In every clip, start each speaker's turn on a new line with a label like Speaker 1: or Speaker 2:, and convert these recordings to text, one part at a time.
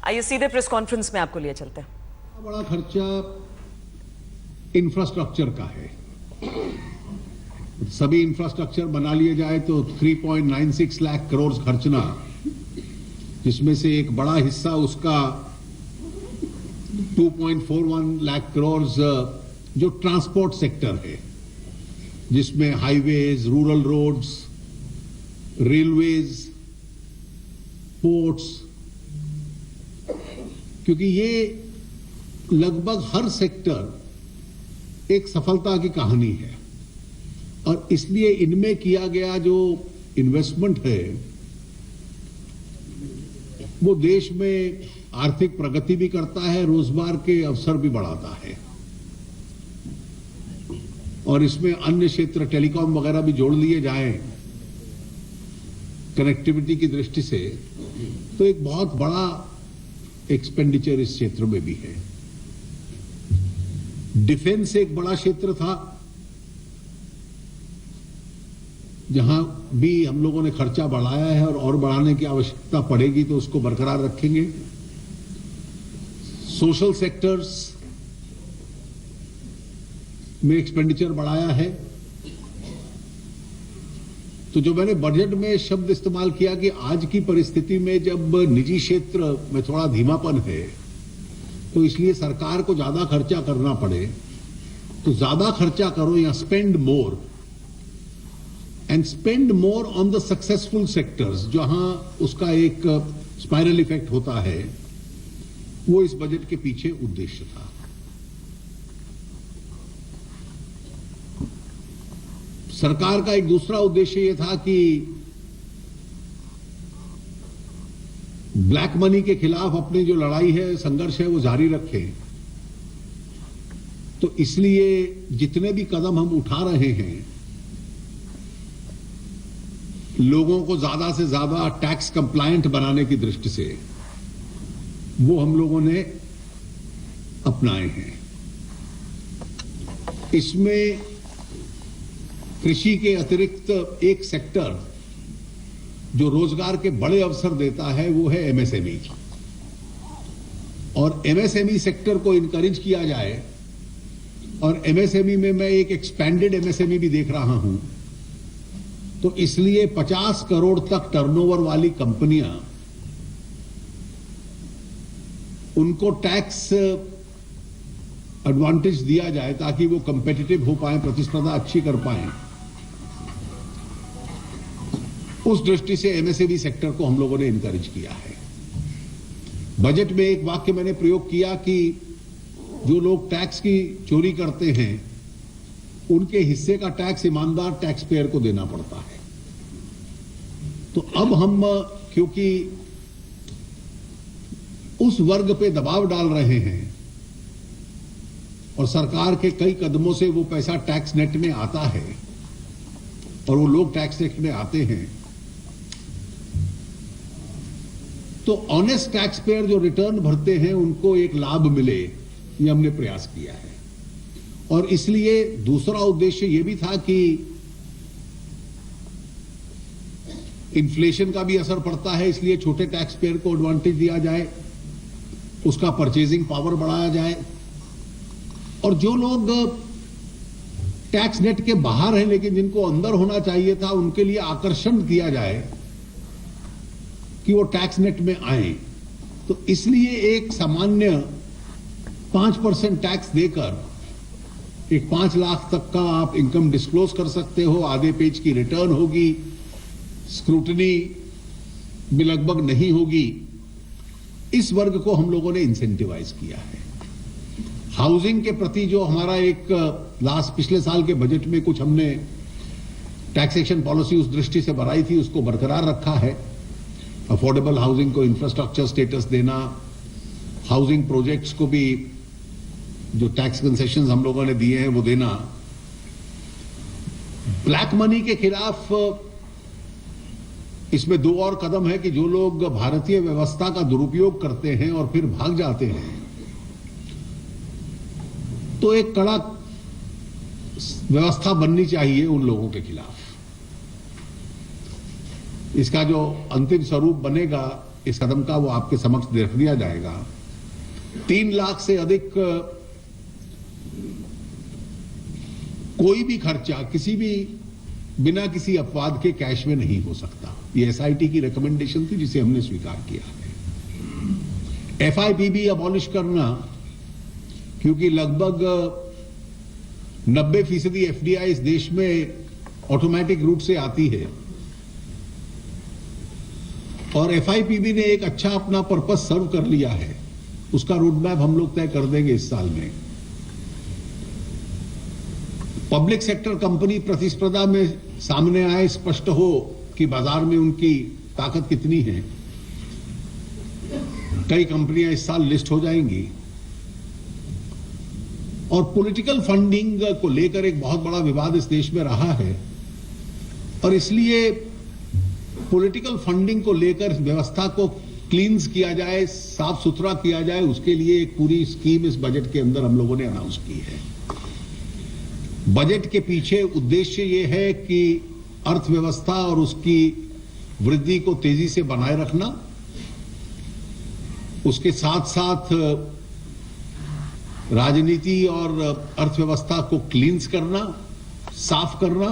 Speaker 1: आइए सीधे press conference में आपको लिए चलते हैं।
Speaker 2: बड़ा खर्चा इंफ्रास्ट्रक्चर का है। सभी इंफ्रास्ट्रक्चर बना लिए जाए तो 3.96 लाख करोड़ खर्चना, जिसमें से एक बड़ा हिस्सा उसका 2.41 लाख करोड़ जो ट्रांसपोर्ट सेक्टर है, जिसमें highways, rural roads, railways, ports, क्योंकि ये लगभग हर सेक्टर एक सफलता की कहानी है और इसलिए इनमें किया गया जो इन्वेस्टमेंट है वो देश में आर्थिक प्रगति भी करता है, रोजगार के अवसर भी बढ़ाता है और इसमें अन्य क्षेत्र टेलीकॉम वगैरह भी जोड़ लिए जाएं कनेक्टिविटी की दृष्टि से, तो एक बहुत बड़ा एक्सपेंडिचर इस क्षेत्र में भी है। डिफेंस एक बड़ा क्षेत्र था जहां भी हम लोगों ने खर्चा बढ़ाया है और बढ़ाने की आवश्यकता पड़ेगी तो उसको बरकरार रखेंगे। सोशल सेक्टर्स में एक्सपेंडिचर बढ़ाया है। तो जो मैंने बजट में शब्द इस्तेमाल किया कि आज की परिस्थिति में जब निजी क्षेत्र में थोड़ा धीमापन है तो इसलिए सरकार को ज्यादा खर्चा करना पड़े, तो ज्यादा खर्चा करो या spend more and spend more on the successful sectors, जहां उसका एक स्पाइरल इफेक्ट होता है, वो इस बजट के पीछे उद्देश्य था। सरकार का एक दूसरा उद्देश्य यह था कि ब्लैक मनी के खिलाफ अपनी जो लड़ाई है, संघर्ष है, वो जारी रखे। तो इसलिए जितने भी कदम हम उठा रहे हैं, लोगों को ज्यादा से ज्यादा टैक्स कंप्लायंट बनाने की दृष्टि से, वो हम लोगों ने अपनाए हैं। इसमें कृषि के अतिरिक्त एक सेक्टर जो रोजगार के बड़े अवसर देता है वो है एमएसएमई, और एमएसएमई सेक्टर को इनकरेज किया जाए। और एमएसएमई में मैं एक एक्सपैंडेड एमएसएमई भी देख रहा हूं, तो इसलिए 50 करोड़ तक टर्नओवर वाली कंपनियां, उनको टैक्स एडवांटेज दिया जाए ताकि वो कंपेटिटिव हो पाए, प्रतिस्पर्धा अच्छी कर पाए। उस दृष्टि से एमएसएमई सेक्टर को हम लोगों ने इनकरेज किया है। बजट में एक वाक्य मैंने प्रयोग किया कि जो लोग टैक्स की चोरी करते हैं उनके हिस्से का टैक्स ईमानदार टैक्स पेयर को देना पड़ता है। तो अब हम क्योंकि उस वर्ग पे दबाव डाल रहे हैं और सरकार के कई कदमों से वो पैसा टैक्स नेट में आता है और वो लोग टैक्स नेट में आते हैं, तो ऑनेस्ट टैक्स पेयर जो रिटर्न भरते हैं उनको एक लाभ मिले, ये हमने प्रयास किया है। और इसलिए दूसरा उद्देश्य ये भी था कि इन्फ्लेशन का भी असर पड़ता है, इसलिए छोटे टैक्स पेयर को एडवांटेज दिया जाए, उसका परचेजिंग पावर बढ़ाया जाए, और जो लोग टैक्स नेट के बाहर हैं लेकिन जिनको अंदर होना चाहिए था, उनके लिए आकर्षण किया जाए कि वो टैक्स नेट में आए। तो इसलिए एक सामान्य 5% टैक्स देकर एक 5 लाख तक का आप इनकम डिस्क्लोज कर सकते हो, आधे पेज की रिटर्न होगी, स्क्रूटनी भी लगभग नहीं होगी। इस वर्ग को हम लोगों ने इंसेंटिवाइज किया है। हाउसिंग के प्रति जो हमारा एक पिछले साल के बजट में कुछ हमने टैक्सेशन पॉलिसी उस दृष्टि से बनाई थी, उसको बरकरार रखा है। अफोर्डेबल हाउसिंग को इंफ्रास्ट्रक्चर स्टेटस देना, हाउसिंग प्रोजेक्ट्स को भी जो टैक्स कंसेशंस हम लोगों ने दिए हैं वो देना। ब्लैक मनी के खिलाफ इसमें 2 और कदम है कि जो लोग भारतीय व्यवस्था का दुरुपयोग करते हैं और फिर भाग जाते हैं, तो एक कड़ा व्यवस्था बननी चाहिए उन लोगों के खिलाफ। इसका जो अंतिम स्वरूप बनेगा इस कदम का वो आपके समक्ष रख दिया जाएगा। 3 लाख से अधिक कोई भी खर्चा किसी भी बिना किसी अपवाद के कैश में नहीं हो सकता। ये एसआईटी की रिकमेंडेशन थी जिसे हमने स्वीकार किया है। एफआईपीबी अबॉलिश करना, क्योंकि लगभग 90% एफडीआई इस देश में ऑटोमेटिक रूट से आती है और एफआईपीबी ने एक अच्छा अपना पर्पस सर्व कर लिया है, उसका रूट मैप हम लोग तय कर देंगे इस साल में। पब्लिक सेक्टर कंपनी प्रतिस्पर्धा में सामने आए, स्पष्ट हो कि बाजार में उनकी ताकत कितनी है। कई कंपनियां इस साल लिस्ट हो जाएंगी और पॉलिटिकल फंडिंग को लेकर एक बहुत बड़ा विवाद इस देश में रहा है और इसलिए पॉलिटिकल फंडिंग को लेकर व्यवस्था को क्लींस किया जाए, साफ सुथरा किया जाए, उसके लिए एक पूरी स्कीम इस बजट के अंदर हम लोगों ने अनाउंस की है। बजट के पीछे उद्देश्य यह है कि अर्थव्यवस्था और उसकी वृद्धि को तेजी से बनाए रखना, उसके साथ साथ राजनीति और अर्थव्यवस्था को क्लींस करना, साफ करना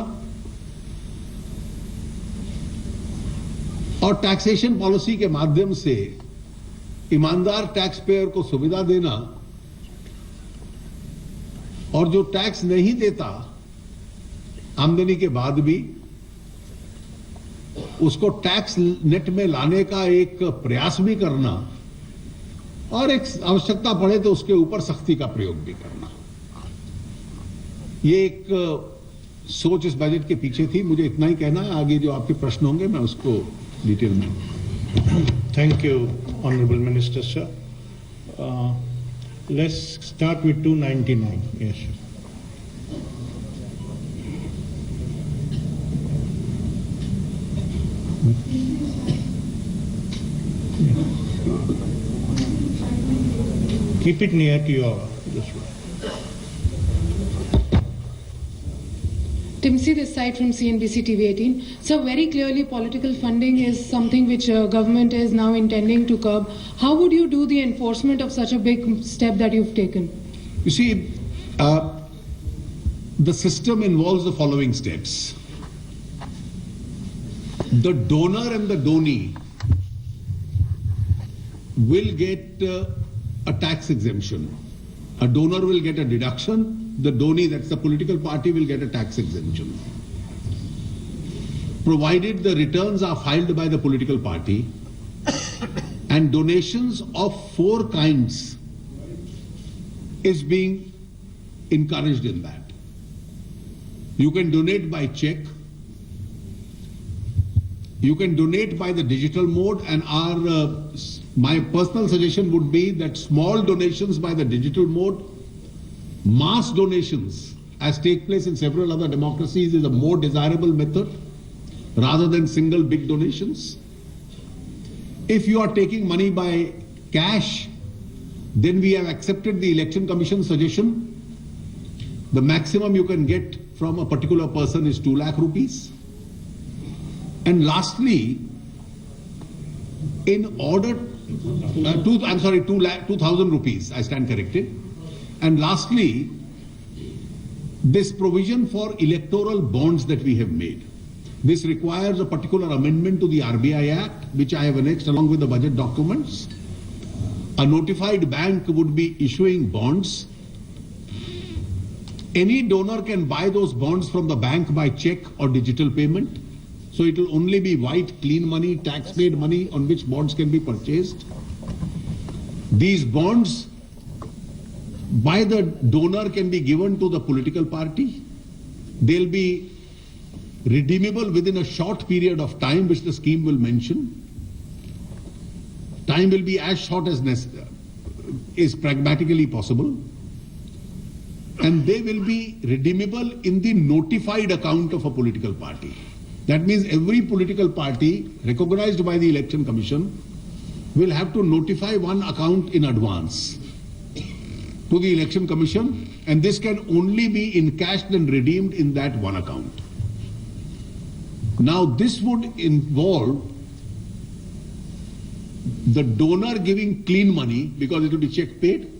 Speaker 2: और टैक्सेशन पॉलिसी के माध्यम से ईमानदार टैक्स पेयर को सुविधा देना और जो टैक्स नहीं देता आमदनी के बाद भी उसको टैक्स नेट में लाने का एक प्रयास भी करना और एक आवश्यकता पड़े तो उसके ऊपर सख्ती का प्रयोग भी करना। ये एक सोच इस बजट के पीछे थी। मुझे इतना ही कहना है, आगे जो आपके प्रश्न होंगे मैं उसको डिटेल में।
Speaker 3: Thank you, Honorable Minister, sir. Let's start with 299. Yes, sir. Keep it near to your this one.
Speaker 4: Timsi this side from CNBC TV 18. So very clearly political funding is something which government is now intending to curb. How would you do the enforcement of such a big step that you've taken?
Speaker 2: You see, the system involves the following steps. The donor and the donee will get a tax exemption. A donor will get a deduction. The donee, that's the political party, will get a tax exemption. Provided the returns are filed by the political party and donations of 4 kinds is being encouraged in that. You can donate by check, you can donate by the digital mode, and my personal suggestion would be that small donations by the digital mode, mass donations as take place in several other democracies is a more desirable method rather than single big donations. If you are taking money by cash, then we have accepted the Election Commission suggestion. The maximum you can get from a particular person is 2 lakh rupees. And lastly, in order, 2,000 rupees, I stand corrected. And lastly, this provision for electoral bonds that we have made. This requires a particular amendment to the RBI Act, which I have annexed along with the budget documents. A notified bank would be issuing bonds. Any donor can buy those bonds from the bank by check or digital payment. So it will only be white, clean money, tax-paid money on which bonds can be purchased. These bonds by the donor can be given to the political party. They'll be redeemable within a short period of time, which the scheme will mention. Time will be as short as is pragmatically possible. And they will be redeemable in the notified account of a political party. That means every political party recognized by the Election Commission will have to notify one account in advance to the Election Commission, and this can only be encashed and redeemed in that one account. Now this would involve the donor giving clean money because it will be check paid,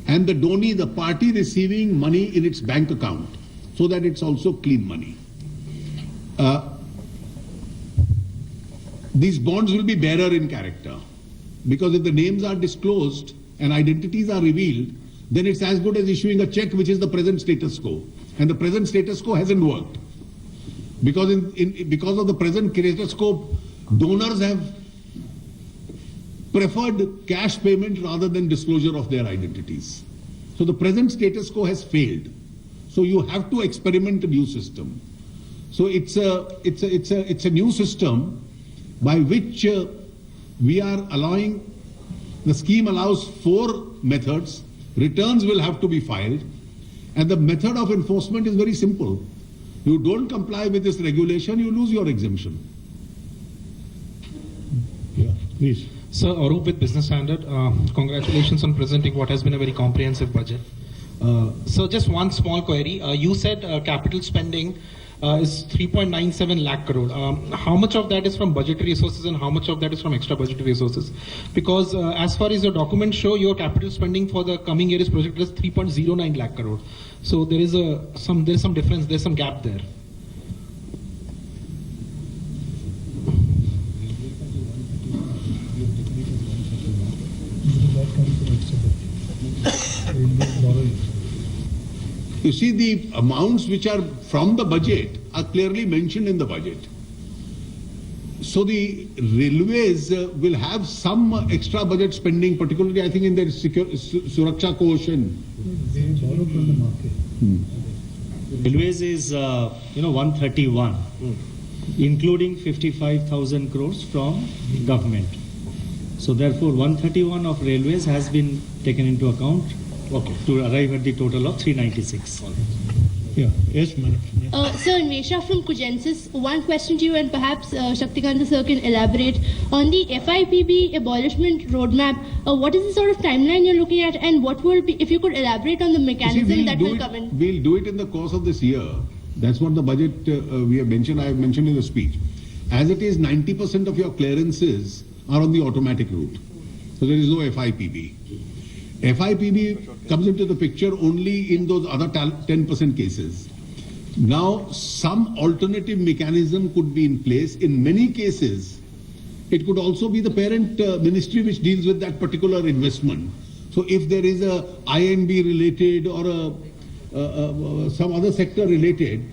Speaker 2: and the donee, the party receiving money in its bank account, so that it's also clean money. These bonds will be bearer in character, because if the names are disclosed and identities are revealed, then it's as good as issuing a check, which is the present status quo. And the present status quo hasn't worked. Because because of the present status quo, donors have preferred cash payment rather than disclosure of their identities. So the present status quo has failed. So you have to experiment a new system. So it's a new system by which we are allowing, the scheme allows 4 methods. Returns will have to be filed, and the method of enforcement is very simple. You don't comply with this regulation, you lose your exemption.
Speaker 3: Yeah, please.
Speaker 5: Sir, Arup with Business Standard. Congratulations on presenting what has been a very comprehensive budget. So just one small query. You said capital spending is 3.97 lakh crore. How much of that is from budgetary resources and how much of that is from extra budgetary resources? Because as far as your documents show, your capital spending for the coming year is projected as 3.09 lakh crore. So there is some difference, there's some gap there.
Speaker 2: You see, the amounts which are from the budget are clearly mentioned in the budget. So the railways will have some extra budget spending, particularly I think in their Suraksha Quotient.
Speaker 3: They borrow from the market.
Speaker 6: Railways is 131, including 55,000 crores from government. So therefore 131 of railways has been taken into account to arrive at the total of 396.
Speaker 3: Yeah, yes, madam. Yeah.
Speaker 7: Sir, Nesha from Cugensis, one question to you, and perhaps Shaktikanta sir can elaborate on the FIPB abolishment roadmap. What is the sort of timeline you're looking at, and what will be, if you could elaborate on the mechanism that will come in?
Speaker 2: We'll do it in the course of this year. That's what the budget we have mentioned. I have mentioned in the speech. As it is, 90% of your clearances are on the automatic route. So there is no FIPB. FIPB comes into the picture only in those other 10% cases. Now, some alternative mechanism could be in place. In many cases, it could also be the parent ministry which deals with that particular investment. So if there is a INB related or some other sector related,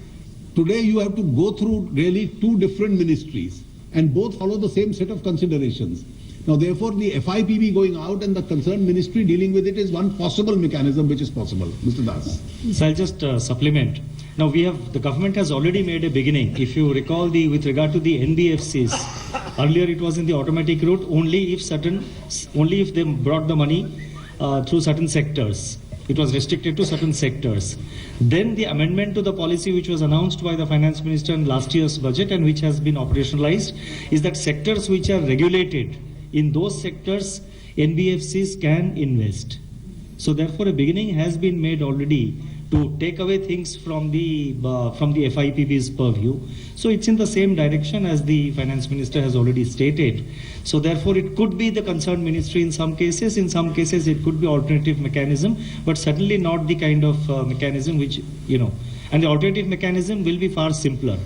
Speaker 2: today you have to go through really 2 different ministries and both follow the same set of considerations. Now, therefore, the FIPB going out and the concerned ministry dealing with it is one possible mechanism which is possible. Mr. Das.
Speaker 6: So I'll just supplement. Now the government has already made a beginning. If you recall with regard to the NBFCs, earlier it was in the automatic route only if they brought the money through certain sectors. It was restricted to certain sectors. Then the amendment to the policy which was announced by the finance minister in last year's budget and which has been operationalized is that sectors which are regulated, in those sectors NBFCs can invest. So therefore a beginning has been made already to take away things from the FIPB's purview. So it's in the same direction as the finance minister has already stated. So therefore it could be the concerned ministry in some cases it could be alternative mechanism, but certainly not the kind of mechanism which, and the alternative mechanism will be far simpler.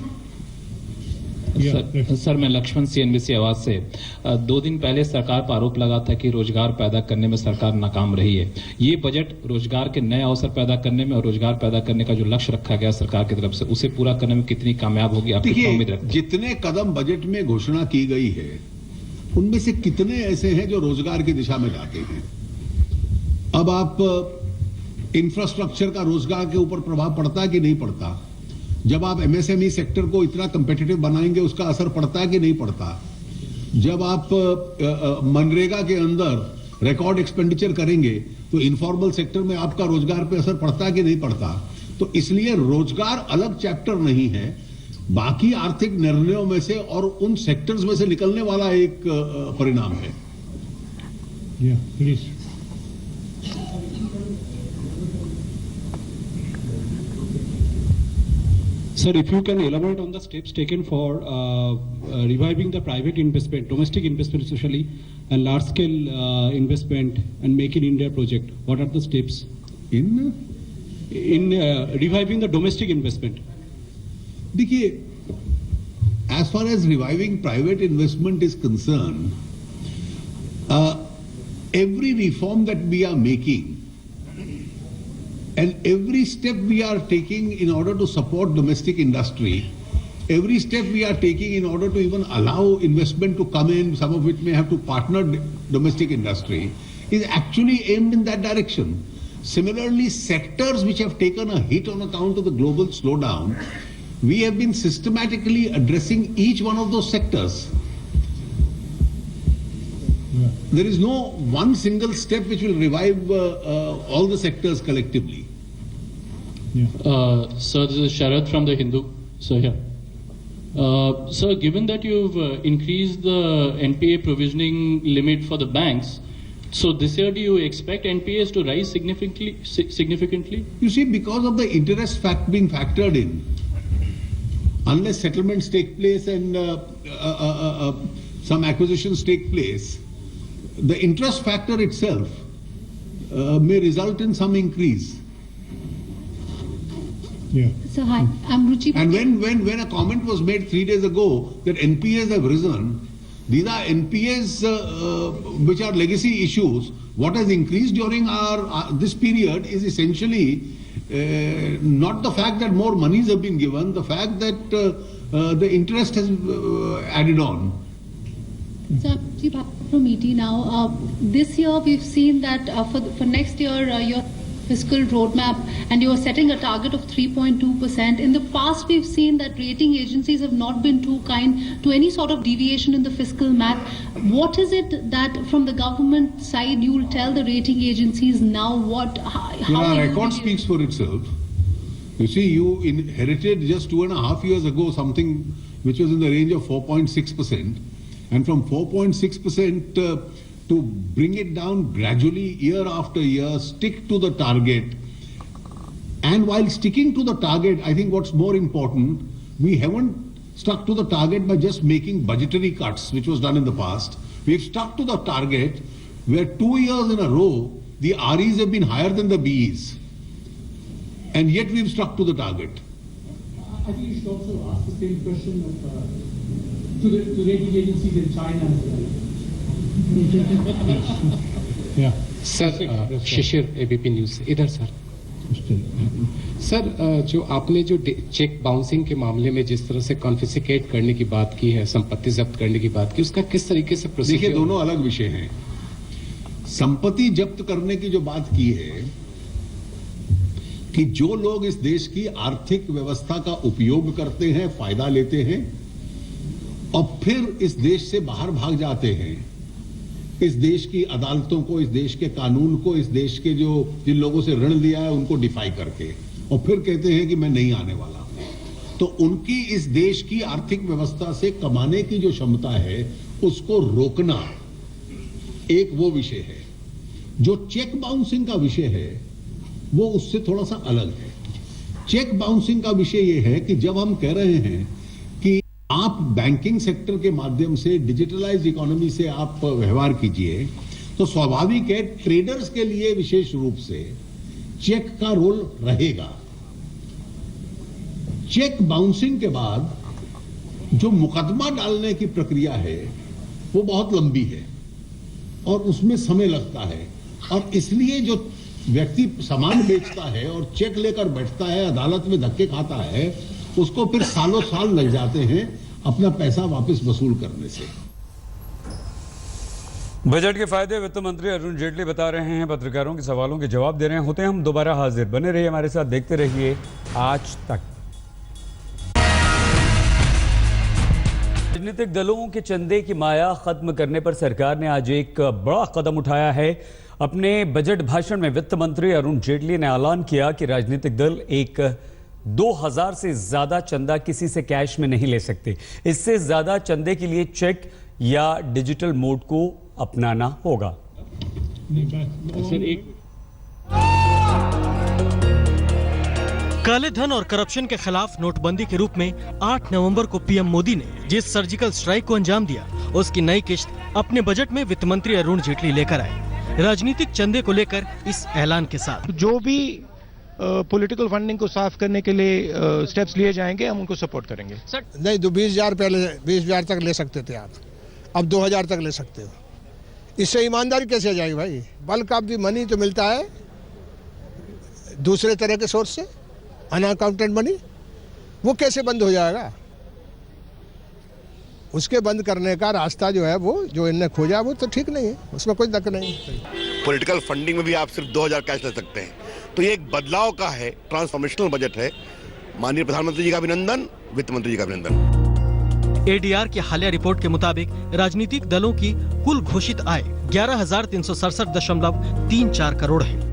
Speaker 8: Sir मैं Lakshman CNBC आवाज से 2 दिन पहले सरकार पर आरोप लगा था कि रोजगार पैदा करने में सरकार नाकाम रही है। ये बजट रोजगार के नए अवसर पैदा करने में और रोजगार पैदा करने का जो लक्ष्य रखा गया सरकार की तरफ से उसे पूरा करने में कितनी कामयाब होगी, आप कितनी उम्मीद रखते हैं?
Speaker 2: जितने कदम बजट में घोषणा की गई है उनमें से कितने ऐसे हैं जो रोजगार की दिशा में जाते हैं। अब आप इंफ्रास्ट्रक्चर का रोजगार के ऊपर प्रभाव पड़ता है कि नहीं पड़ता? जब आप MSME सेक्टर को इतना कंपेटिटिव बनाएंगे उसका असर पड़ता है कि नहीं पड़ता? जब आप मनरेगा के अंदर रिकॉर्ड एक्सपेंडिचर करेंगे तो इनफॉर्मल सेक्टर में आपका रोजगार पे असर पड़ता है कि नहीं पड़ता? तो इसलिए रोजगार अलग चैप्टर नहीं है, बाकी आर्थिक निर्णयों में से और उन सेक्टर्स में से निकलने वाला एक परिणाम है।
Speaker 3: Yeah, please.
Speaker 9: Sir, if you can elaborate on the steps taken for reviving the private investment, domestic investment especially, and large-scale investment and Make in India project? What are the steps
Speaker 2: in
Speaker 9: reviving the domestic investment?
Speaker 2: देखिए, as far as reviving private investment is concerned, every reform that we are making and every step we are taking in order to support domestic industry, every step we are taking in order to even allow investment to come in, some of which may have to partner domestic industry, is actually aimed in that direction. Similarly, sectors which have taken a hit on account of the global slowdown, we have been systematically addressing each one of those sectors. There is no one single step which will revive all the sectors collectively.
Speaker 8: Sir, this is Sharad from the Hindu. So here. Sir, given that you've increased the NPA provisioning limit for the banks, so this year do you expect NPAs to rise significantly?
Speaker 2: You see, because of the interest being factored in, unless settlements take place and some acquisitions take place, the interest factor itself may result in some increase.
Speaker 3: Yeah.
Speaker 4: So hi, I'm Ruchi.
Speaker 2: And when a comment was made 3 days ago that NPAs have risen, these are NPAs which are legacy issues. What has increased during this period is essentially not the fact that more monies have been given, the fact that the interest has added on.
Speaker 4: So, from ET now, this year we've seen that for next year your fiscal roadmap and you are setting a target of 3.2%. In the past we've seen that rating agencies have not been too kind to any sort of deviation in the fiscal math. What is it that from the government side you will tell the rating agencies now how
Speaker 2: Our
Speaker 4: will you
Speaker 2: record
Speaker 4: be-
Speaker 2: speaks for itself. You see, you inherited just 2.5 years ago something which was in the range of 4.6%. And from 4.6% to bring it down gradually year after year, stick to the target. And while sticking to the target, I think what's more important, we haven't stuck to the target by just making budgetary cuts, which was done in the past. We've stuck to the target where 2 years in a row, the REs have been higher than the BEs. And yet we've stuck to the target.
Speaker 10: I think you should also ask the same question to rating agencies in China as well.
Speaker 3: Yeah.
Speaker 11: Sir Shishir ABP news इधर sir जो आपने जो cheque bouncing के मामले में जिस तरह से कॉन्फिस्केट करने की बात की है, संपत्ति जब्त करने की बात की, उसका किस तरीके से प्रोसीजर?
Speaker 2: देखिए, दोनों अलग विषय हैं। संपत्ति जब्त करने की जो बात की है कि जो लोग इस देश की आर्थिक व्यवस्था का उपयोग करते हैं, फायदा लेते हैं और फिर इस देश से बाहर भाग जाते हैं, इस देश की अदालतों को, इस देश के कानून को, इस देश के जिन लोगों से ऋण लिया है उनको डिफाई करके, और फिर कहते हैं कि मैं नहीं आने वाला, तो उनकी इस देश की आर्थिक व्यवस्था से कमाने की जो क्षमता है उसको रोकना एक वो विषय है। जो चेक बाउंसिंग का विषय है वो उससे थोड़ा सा अलग है। चेक बाउंसिंग का विषय ये है कि जब हम कह रहे हैं कि आप बैंकिंग सेक्टर के माध्यम से, डिजिटलाइज्ड इकोनॉमी से आप व्यवहार कीजिए, तो स्वाभाविक है ट्रेडर्स के लिए विशेष रूप से चेक का रोल रहेगा। चेक बाउंसिंग के बाद जो मुकदमा डालने की प्रक्रिया है वो बहुत लंबी है और उसमें समय लगता है, और इसलिए जो व्यक्ति सामान बेचता है और चेक लेकर बैठता है, अदालत में धक्के खाता है, उसको फिर सालों साल लग जाते हैं अपना पैसा वापस वसूल करने से।
Speaker 12: बजट के फायदे वित्त मंत्री अरुण जेटली बता रहे हैं, पत्रकारों के सवालों के जवाब दे रहे हैं। होते हैं हम दोबारा हाजिर, बने रहिए हमारे साथ, देखते रहिए आज तक। राजनीतिक दलों के चंदे की माया खत्म करने पर सरकार ने आज एक बड़ा कदम उठाया है। अपने बजट भाषण में वित्त मंत्री अरुण जेटली ने ऐलान किया कि राजनीतिक दल 2000 से ज्यादा चंदा किसी से कैश में नहीं ले सकते। इससे ज्यादा चंदे के लिए चेक या डिजिटल मोड को अपनाना होगा।
Speaker 13: काले धन और करप्शन के खिलाफ नोटबंदी के रूप में 8 नवंबर को पीएम मोदी ने जिस सर्जिकल स्ट्राइक को अंजाम दिया, उसकी नई किश्त अपने बजट में वित्त मंत्री अरुण जेटली लेकर आए। राजनीतिक चंदे को लेकर इस ऐलान के साथ
Speaker 3: जो भी पॉलिटिकल फंडिंग को साफ करने के लिए स्टेप्स लिए जाएंगे, हम उनको सपोर्ट करेंगे।
Speaker 14: नहीं, तो 20,000 पहले 20,000 तक ले सकते थे आप, अब 2,000 तक ले सकते हो। इससे ईमानदारी कैसे जाएगी भाई? बल्क ऑफ दी मनी तो मिलता है दूसरे तरह के सोर्स से, अनअकाउंटेड मनी, वो कैसे बंद हो जाएगा? उसके बंद करने का रास्ता जो है वो जो इनने खोजा वो तो ठीक नहीं है, उसमें कोई दक नहीं।
Speaker 15: पॉलिटिकल फंडिंग में भी आप सिर्फ 2,000 कैश ले सकते हैं, तो ये एक बदलाव का है, ट्रांसफॉर्मेशनल बजट है। माननीय प्रधानमंत्री जी का अभिनंदन, वित्त मंत्री जी का अभिनंदन।
Speaker 13: एडीआर की हालिया रिपोर्ट के मुताबिक राजनीतिक दलों की कुल घोषित आय 11,367.34 करोड़ है।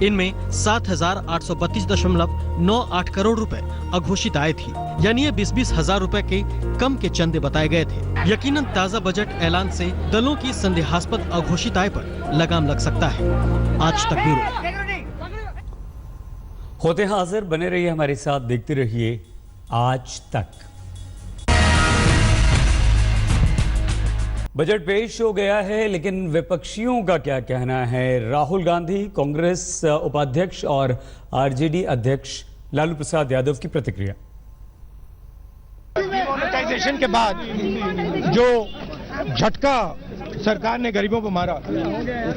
Speaker 13: इनमें 7,832.98 करोड़ रुपए अघोषित आय थी, यानी ये 20-20 हजार रुपए के कम के चंदे बताए गए थे। यकीनन ताजा बजट ऐलान से दलों की संदेहास्पद अघोषित आय पर लगाम लग सकता है। आज तक ब्यूरो।
Speaker 12: होते हाजिर, बने रहिए हमारे साथ, देखते रहिए आज तक। बजट पेश हो गया है, लेकिन विपक्षियों का क्या कहना है? राहुल गांधी, कांग्रेस उपाध्यक्ष और आरजेडी अध्यक्ष लालू प्रसाद यादव की प्रतिक्रिया।
Speaker 3: डिमोनेटाइजेशन के बाद जो झटका सरकार ने गरीबों को मारा,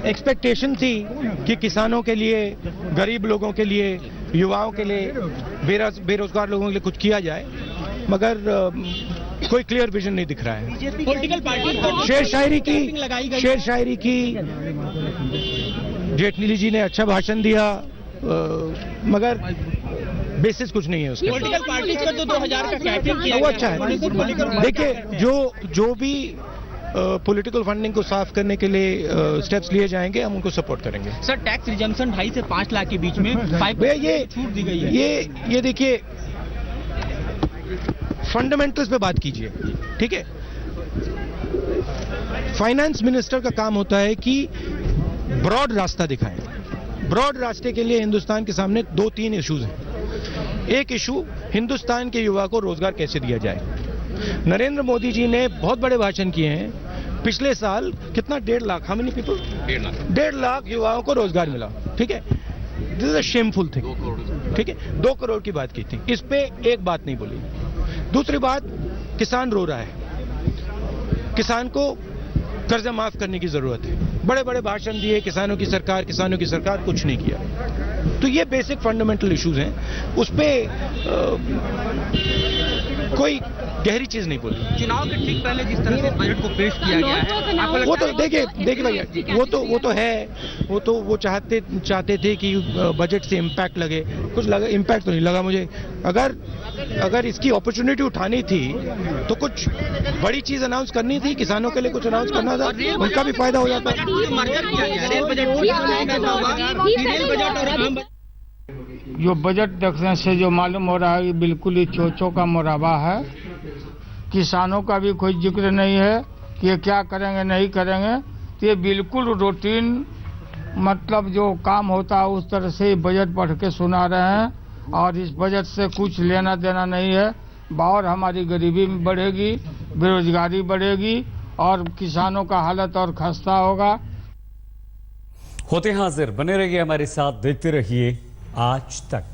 Speaker 3: एक्सपेक्टेशन थी कि किसानों के लिए, गरीब लोगों के लिए, युवाओं के लिए, बेरोजगार लोगों के लिए कुछ किया जाए, मगर कोई क्लियर विजन नहीं दिख रहा है।
Speaker 10: पॉलिटिकल पार्टी
Speaker 3: शेर शायरी की जेटली जी ने अच्छा भाषण दिया, मगर बेसिस कुछ नहीं है उसके।
Speaker 10: पॉलिटिकल पार्टी का जो 2,000 का कैपिंग किया
Speaker 3: वो अच्छा है। देखिए, जो भी पॉलिटिकल फंडिंग को साफ करने के लिए स्टेप्स लिए जाएंगे, हम उनको सपोर्ट करेंगे।
Speaker 10: सर, टैक्स रिजम्पशन 2.5 से 5 लाख के बीच में 5% छूट दी गई है।
Speaker 3: ये देखिए, फंडामेंटल्स पे बात कीजिए, ठीक है? फाइनेंस मिनिस्टर का काम होता है कि ब्रॉड रास्ता दिखाएं। ब्रॉड रास्ते के लिए हिंदुस्तान के सामने 2-3 इश्यूज हैं। एक इशू, हिंदुस्तान के युवा को रोजगार कैसे दिया जाए। नरेंद्र मोदी जी ने बहुत बड़े भाषण किए हैं। पिछले साल कितना, 1.5 lakh, how many people? 1.5 lakh युवाओं को रोजगार मिला, ठीक है? This is a shameful thing, ठीक है? 2 करोड़ की बात की थी, इस पे एक बात नहीं बोली। दूसरी बात, किसान रो रहा है, किसान को कर्जा माफ करने की जरूरत है। बड़े बड़े भाषण दिए, किसानों की सरकार, कुछ नहीं किया। तो ये बेसिक फंडामेंटल इश्यूज हैं, उस पे कोई गहरी चीज नहीं बोली।
Speaker 10: चुनाव के ठीक पहले जिस तरह से बजट को पेश किया गया है,
Speaker 3: वो तो देखिए भैया, वो चाहते थे कि बजट से इम्पैक्ट लगे, कुछ लगा, इम्पैक्ट तो नहीं लगा मुझे। अगर इसकी अपॉर्चुनिटी उठानी थी तो कुछ बड़ी चीज अनाउंस करनी थी, किसानों के लिए कुछ अनाउंस करना था, उनका भी फायदा हो जाता।
Speaker 16: जो बजट देखने से जो मालूम हो रहा है, ये बिल्कुल ही चोचों का मुराबा है। किसानों का भी कोई जिक्र नहीं है कि ये क्या करेंगे नहीं करेंगे। तो ये बिल्कुल रूटीन, मतलब जो काम होता है उस तरह से बजट पढ़ के सुना रहे हैं, और इस बजट से कुछ लेना देना नहीं है। और हमारी गरीबी बढ़ेगी, बेरोजगारी बढ़ेगी और किसानों का हालत और खस्ता होगा।
Speaker 12: होते हाजिर, बने रहिए हमारे साथ, देखते रहिए आज तक।